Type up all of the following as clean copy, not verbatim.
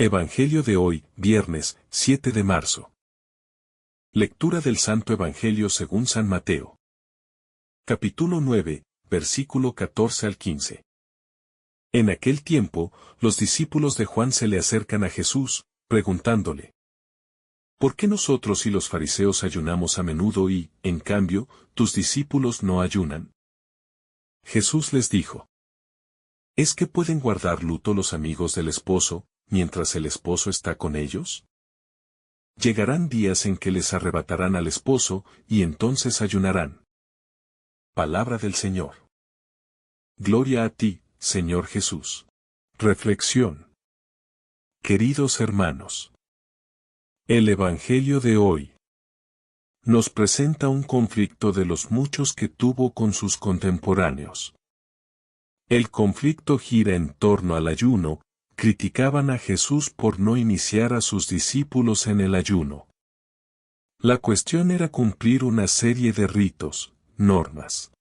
Evangelio de hoy, viernes, 7 de marzo. Lectura del Santo Evangelio según San Mateo. Capítulo 9, versículo 14 al 15. En aquel tiempo, los discípulos de Juan se le acercan a Jesús, preguntándole: ¿Por qué nosotros y los fariseos ayunamos a menudo y, en cambio, tus discípulos no ayunan? Jesús les dijo: ¿Es que pueden guardar luto los amigos del esposo, mientras el esposo está con ellos? Llegarán días en que les arrebatarán al esposo, y entonces ayunarán. Palabra del Señor. Gloria a ti, Señor Jesús. Reflexión. Queridos hermanos, el Evangelio de hoy nos presenta un conflicto de los muchos que tuvo con sus contemporáneos. El conflicto gira en torno al ayuno. Criticaban a Jesús por no iniciar a sus discípulos en el ayuno. La cuestión era cumplir una serie de ritos, normas.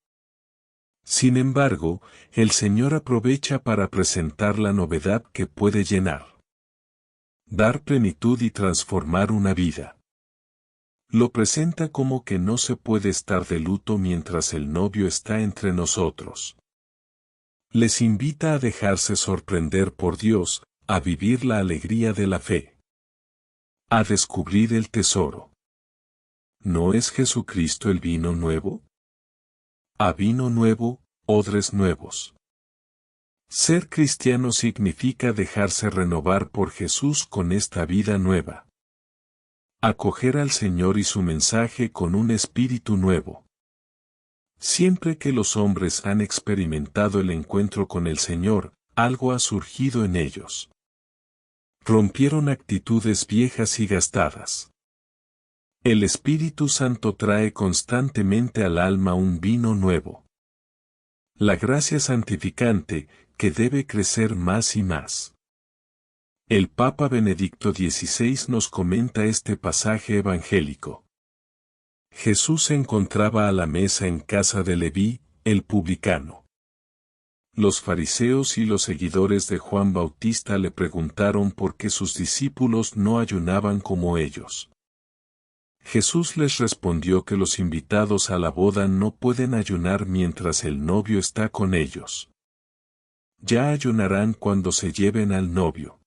Sin embargo, el Señor aprovecha para presentar la novedad que puede llenar, dar plenitud y transformar una vida. Lo presenta como que no se puede estar de luto mientras el novio está entre nosotros. Les invita a dejarse sorprender por Dios, a vivir la alegría de la fe, a descubrir el tesoro. ¿No es Jesucristo el vino nuevo? A vino nuevo, odres nuevos. Ser cristiano significa dejarse renovar por Jesús con esta vida nueva. Acoger al Señor y su mensaje con un espíritu nuevo. Siempre que los hombres han experimentado el encuentro con el Señor, algo ha surgido en ellos. Rompieron actitudes viejas y gastadas. El Espíritu Santo trae constantemente al alma un vino nuevo. La gracia santificante, que debe crecer más y más. El Papa Benedicto XVI nos comenta este pasaje evangélico. Jesús se encontraba a la mesa en casa de Leví, el publicano. Los fariseos y los seguidores de Juan Bautista le preguntaron por qué sus discípulos no ayunaban como ellos. Jesús les respondió que los invitados a la boda no pueden ayunar mientras el novio está con ellos. Ya ayunarán cuando se lleven al novio.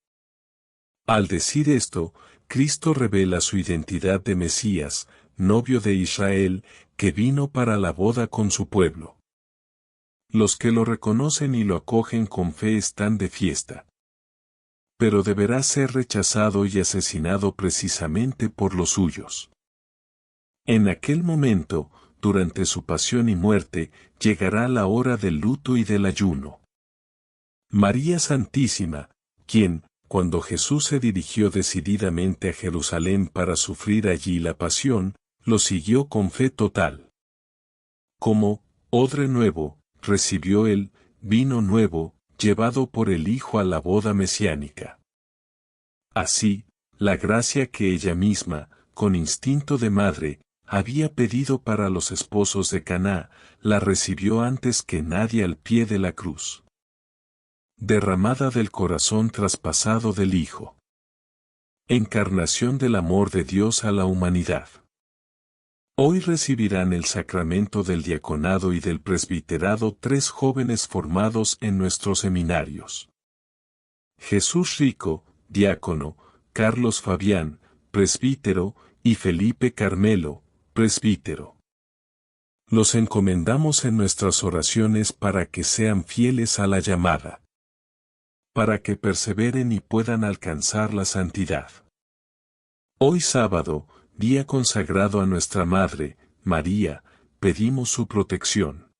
Al decir esto, Cristo revela su identidad de Mesías, novio de Israel, que vino para la boda con su pueblo. Los que lo reconocen y lo acogen con fe están de fiesta. Pero deberá ser rechazado y asesinado precisamente por los suyos. En aquel momento, durante su pasión y muerte, llegará la hora del luto y del ayuno. María Santísima, quien, cuando Jesús se dirigió decididamente a Jerusalén para sufrir allí la pasión, lo siguió con fe total. Como odre nuevo, recibió el vino nuevo, llevado por el Hijo a la boda mesiánica. Así, la gracia que ella misma, con instinto de madre, había pedido para los esposos de Caná, la recibió antes que nadie al pie de la cruz. Derramada del corazón traspasado del Hijo. Encarnación del amor de Dios a la humanidad. Hoy recibirán el sacramento del diaconado y del presbiterado 3 jóvenes formados en nuestros seminarios. Jesús Rico, diácono, Carlos Fabián, presbítero, y Felipe Carmelo, presbítero. Los encomendamos en nuestras oraciones para que sean fieles a la llamada. Para que perseveren y puedan alcanzar la santidad. Hoy sábado, día consagrado a nuestra Madre, María, pedimos su protección.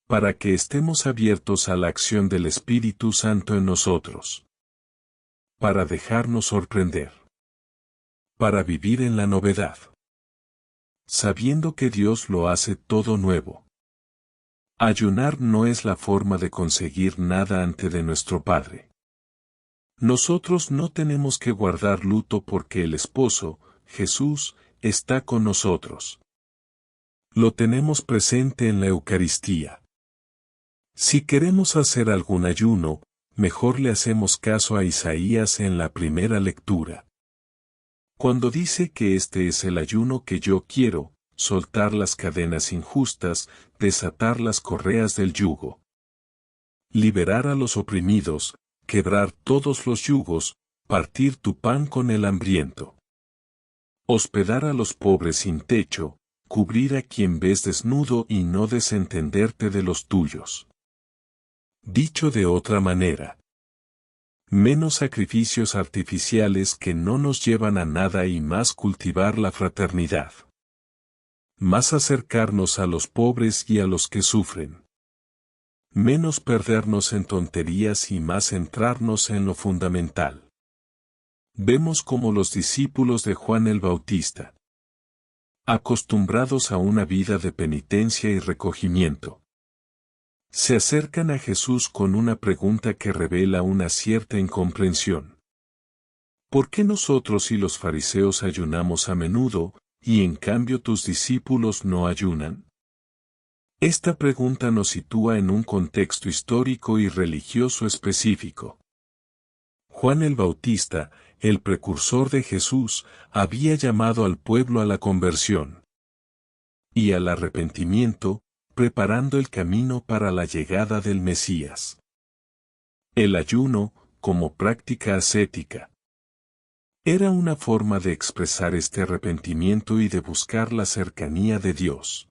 Para que estemos abiertos a la acción del Espíritu Santo en nosotros. Para dejarnos sorprender. Para vivir en la novedad. Sabiendo que Dios lo hace todo nuevo. Ayunar no es la forma de conseguir nada ante de nuestro Padre. Nosotros no tenemos que guardar luto porque el esposo, Jesús, está con nosotros. Lo tenemos presente en la Eucaristía. Si queremos hacer algún ayuno, mejor le hacemos caso a Isaías en la primera lectura. Cuando dice que este es el ayuno que yo quiero, soltar las cadenas injustas, desatar las correas del yugo. Liberar a los oprimidos, quebrar todos los yugos, partir tu pan con el hambriento. Hospedar a los pobres sin techo, cubrir a quien ves desnudo y no desentenderte de los tuyos. Dicho de otra manera. Menos sacrificios artificiales que no nos llevan a nada y más cultivar la fraternidad. Más acercarnos a los pobres y a los que sufren. Menos perdernos en tonterías y más centrarnos en lo fundamental. Vemos como los discípulos de Juan el Bautista, acostumbrados a una vida de penitencia y recogimiento, se acercan a Jesús con una pregunta que revela una cierta incomprensión. ¿Por qué nosotros y los fariseos ayunamos a menudo, y en cambio tus discípulos no ayunan? Esta pregunta nos sitúa en un contexto histórico y religioso específico. Juan el Bautista, el precursor de Jesús, había llamado al pueblo a la conversión y al arrepentimiento, preparando el camino para la llegada del Mesías. El ayuno, como práctica ascética, era una forma de expresar este arrepentimiento y de buscar la cercanía de Dios.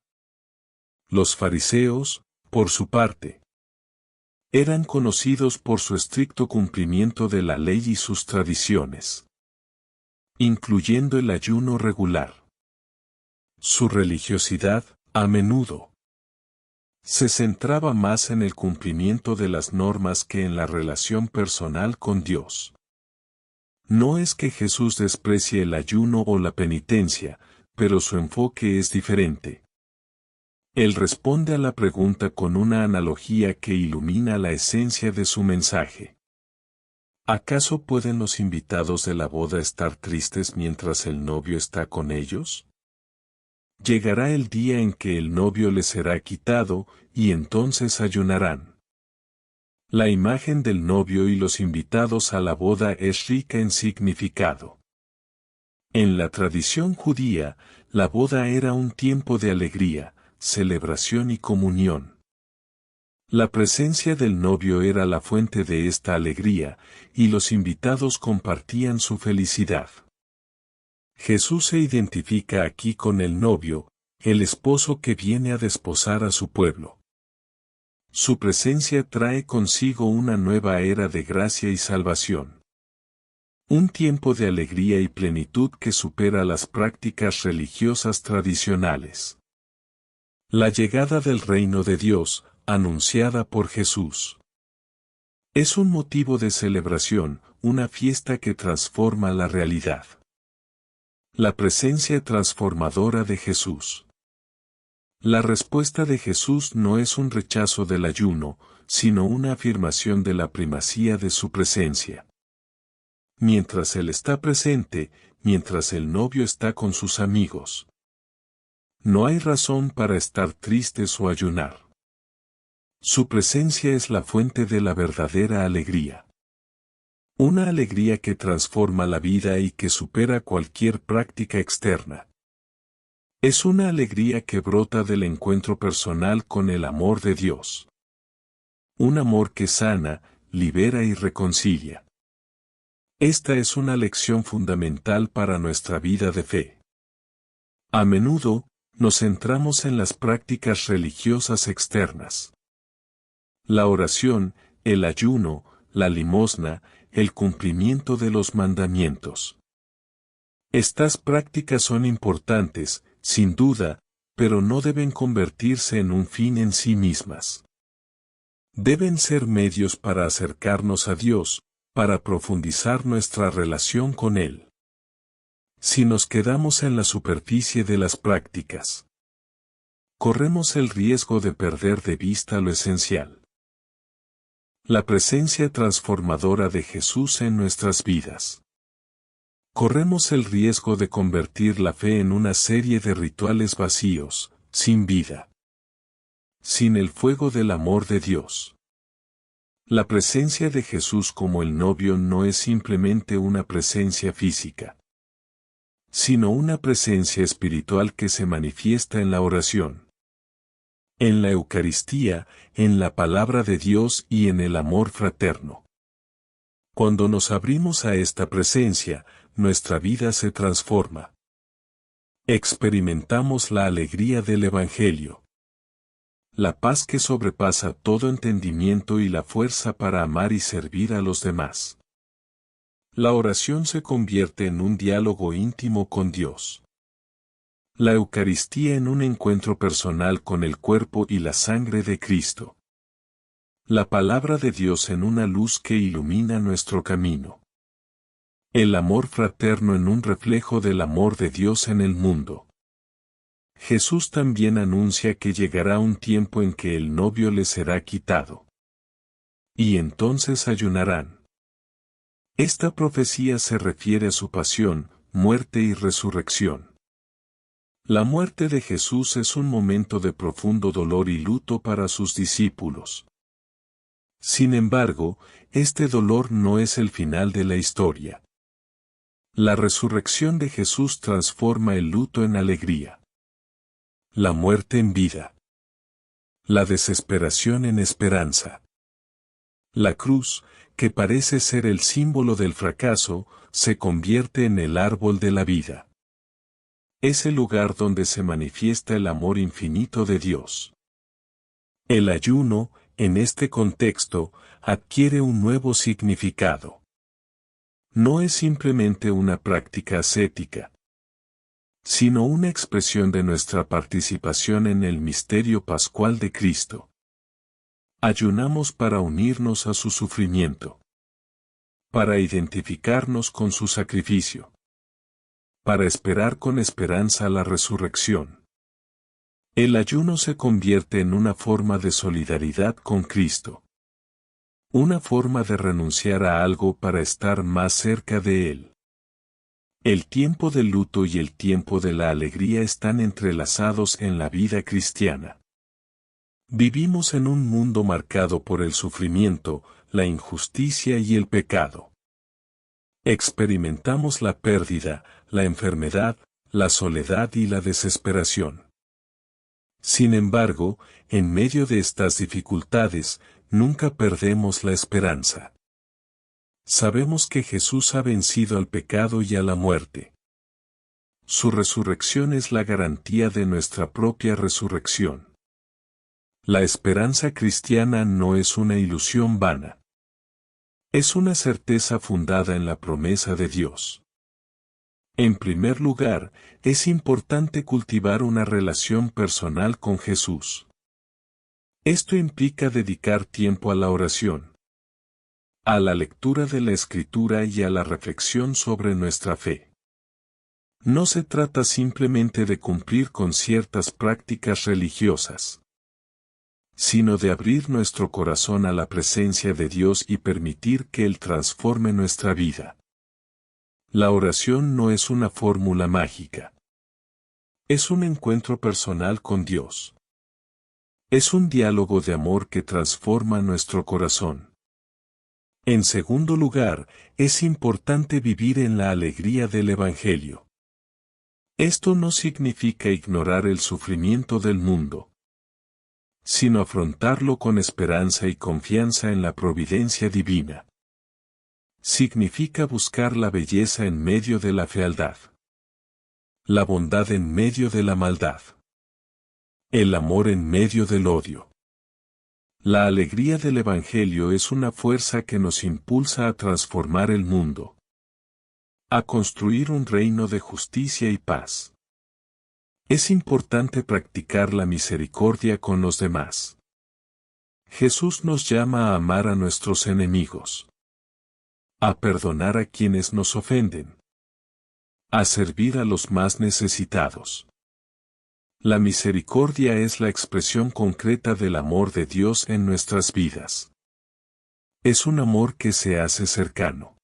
Los fariseos, por su parte, eran conocidos por su estricto cumplimiento de la ley y sus tradiciones, incluyendo el ayuno regular. Su religiosidad, a menudo, se centraba más en el cumplimiento de las normas que en la relación personal con Dios. No es que Jesús desprecie el ayuno o la penitencia, pero su enfoque es diferente. Él responde a la pregunta con una analogía que ilumina la esencia de su mensaje. ¿Acaso pueden los invitados de la boda estar tristes mientras el novio está con ellos? Llegará el día en que el novio les será quitado, y entonces ayunarán. La imagen del novio y los invitados a la boda es rica en significado. En la tradición judía, la boda era un tiempo de alegría, celebración y comunión. La presencia del novio era la fuente de esta alegría, y los invitados compartían su felicidad. Jesús se identifica aquí con el novio, el esposo que viene a desposar a su pueblo. Su presencia trae consigo una nueva era de gracia y salvación. Un tiempo de alegría y plenitud que supera las prácticas religiosas tradicionales. La llegada del reino de Dios, anunciada por Jesús, es un motivo de celebración, una fiesta que transforma la realidad. La presencia transformadora de Jesús. La respuesta de Jesús no es un rechazo del ayuno, sino una afirmación de la primacía de su presencia. Mientras Él está presente, mientras el novio está con sus amigos, no hay razón para estar tristes o ayunar. Su presencia es la fuente de la verdadera alegría. Una alegría que transforma la vida y que supera cualquier práctica externa. Es una alegría que brota del encuentro personal con el amor de Dios. Un amor que sana, libera y reconcilia. Esta es una lección fundamental para nuestra vida de fe. A menudo, nos centramos en las prácticas religiosas externas. La oración, el ayuno, la limosna, el cumplimiento de los mandamientos. Estas prácticas son importantes, sin duda, pero no deben convertirse en un fin en sí mismas. Deben ser medios para acercarnos a Dios, para profundizar nuestra relación con Él. Si nos quedamos en la superficie de las prácticas, corremos el riesgo de perder de vista lo esencial. La presencia transformadora de Jesús en nuestras vidas. Corremos el riesgo de convertir la fe en una serie de rituales vacíos, sin vida. Sin el fuego del amor de Dios. La presencia de Jesús como el novio no es simplemente una presencia física, sino una presencia espiritual que se manifiesta en la oración, en la Eucaristía, en la palabra de Dios y en el amor fraterno. Cuando nos abrimos a esta presencia, nuestra vida se transforma. Experimentamos la alegría del Evangelio, la paz que sobrepasa todo entendimiento y la fuerza para amar y servir a los demás. La oración se convierte en un diálogo íntimo con Dios. La Eucaristía en un encuentro personal con el cuerpo y la sangre de Cristo. La palabra de Dios en una luz que ilumina nuestro camino. El amor fraterno en un reflejo del amor de Dios en el mundo. Jesús también anuncia que llegará un tiempo en que el novio le será quitado. Y entonces ayunarán. Esta profecía se refiere a su pasión, muerte y resurrección. La muerte de Jesús es un momento de profundo dolor y luto para sus discípulos. Sin embargo, este dolor no es el final de la historia. La resurrección de Jesús transforma el luto en alegría. La muerte en vida. La desesperación en esperanza. La cruz, que parece ser el símbolo del fracaso, se convierte en el árbol de la vida. Es el lugar donde se manifiesta el amor infinito de Dios. El ayuno, en este contexto, adquiere un nuevo significado. No es simplemente una práctica ascética, sino una expresión de nuestra participación en el misterio pascual de Cristo. Ayunamos para unirnos a su sufrimiento, para identificarnos con su sacrificio, para esperar con esperanza la resurrección. El ayuno se convierte en una forma de solidaridad con Cristo, una forma de renunciar a algo para estar más cerca de Él. El tiempo del luto y el tiempo de la alegría están entrelazados en la vida cristiana. Vivimos en un mundo marcado por el sufrimiento, la injusticia y el pecado. Experimentamos la pérdida, la enfermedad, la soledad y la desesperación. Sin embargo, en medio de estas dificultades, nunca perdemos la esperanza. Sabemos que Jesús ha vencido al pecado y a la muerte. Su resurrección es la garantía de nuestra propia resurrección. La esperanza cristiana no es una ilusión vana. Es una certeza fundada en la promesa de Dios. En primer lugar, es importante cultivar una relación personal con Jesús. Esto implica dedicar tiempo a la oración, a la lectura de la Escritura y a la reflexión sobre nuestra fe. No se trata simplemente de cumplir con ciertas prácticas religiosas, sino de abrir nuestro corazón a la presencia de Dios y permitir que Él transforme nuestra vida. La oración no es una fórmula mágica. Es un encuentro personal con Dios. Es un diálogo de amor que transforma nuestro corazón. En segundo lugar, es importante vivir en la alegría del Evangelio. Esto no significa ignorar el sufrimiento del mundo, sino afrontarlo con esperanza y confianza en la providencia divina. Significa buscar la belleza en medio de la fealdad, la bondad en medio de la maldad, el amor en medio del odio. La alegría del Evangelio es una fuerza que nos impulsa a transformar el mundo, a construir un reino de justicia y paz. Es importante practicar la misericordia con los demás. Jesús nos llama a amar a nuestros enemigos, a perdonar a quienes nos ofenden, a servir a los más necesitados. La misericordia es la expresión concreta del amor de Dios en nuestras vidas. Es un amor que se hace cercano,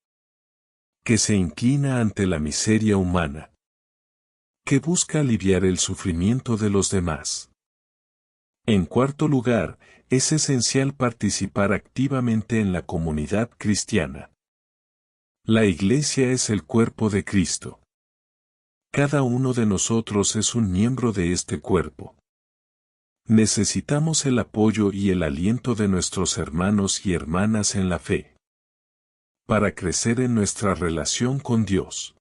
que se inclina ante la miseria humana, que busca aliviar el sufrimiento de los demás. En cuarto lugar, es esencial participar activamente en la comunidad cristiana. La Iglesia es el cuerpo de Cristo. Cada uno de nosotros es un miembro de este cuerpo. Necesitamos el apoyo y el aliento de nuestros hermanos y hermanas en la fe, para crecer en nuestra relación con Dios.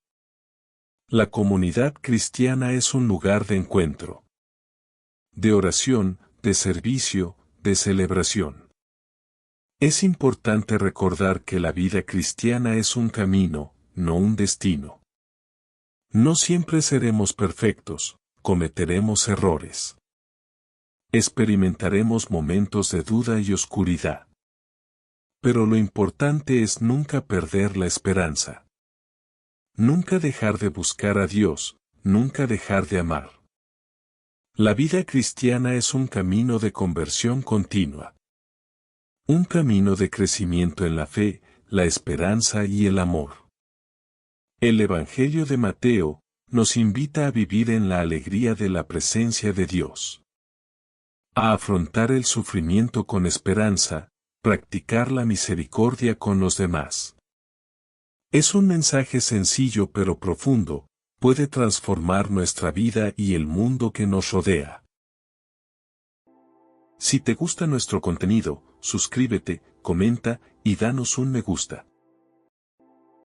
La comunidad cristiana es un lugar de encuentro, de oración, de servicio, de celebración. Es importante recordar que la vida cristiana es un camino, no un destino. No siempre seremos perfectos, cometeremos errores. Experimentaremos momentos de duda y oscuridad. Pero lo importante es nunca perder la esperanza. Nunca dejar de buscar a Dios, nunca dejar de amar. La vida cristiana es un camino de conversión continua. Un camino de crecimiento en la fe, la esperanza y el amor. El Evangelio de Mateo nos invita a vivir en la alegría de la presencia de Dios. A afrontar el sufrimiento con esperanza, practicar la misericordia con los demás. Es un mensaje sencillo pero profundo, puede transformar nuestra vida y el mundo que nos rodea. Si te gusta nuestro contenido, suscríbete, comenta y danos un me gusta.